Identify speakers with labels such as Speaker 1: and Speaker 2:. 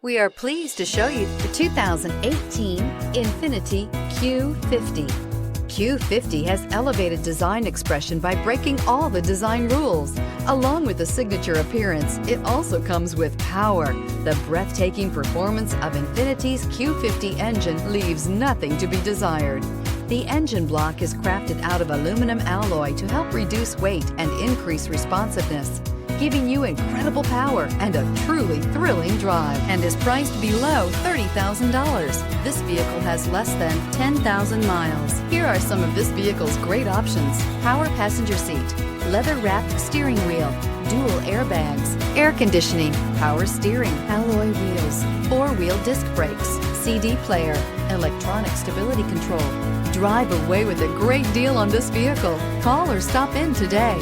Speaker 1: We are pleased to show you the 2018 INFINITI Q50. Q50 has elevated design expression by breaking all the design rules. Along with the signature appearance, it also comes with power. The breathtaking performance of INFINITI's Q50 engine leaves nothing to be desired. The engine block is crafted out of aluminum alloy to help reduce weight and increase responsiveness, giving you incredible power and a truly thrilling drive, and is priced below $30,000. This vehicle has less than 10,000 miles. Here are some of this vehicle's great options: power passenger seat, leather-wrapped steering wheel, dual airbags, air conditioning, power steering, alloy wheels, four-wheel disc brakes, CD player, electronic stability control. Drive away with a great deal on this vehicle. Call or stop in today.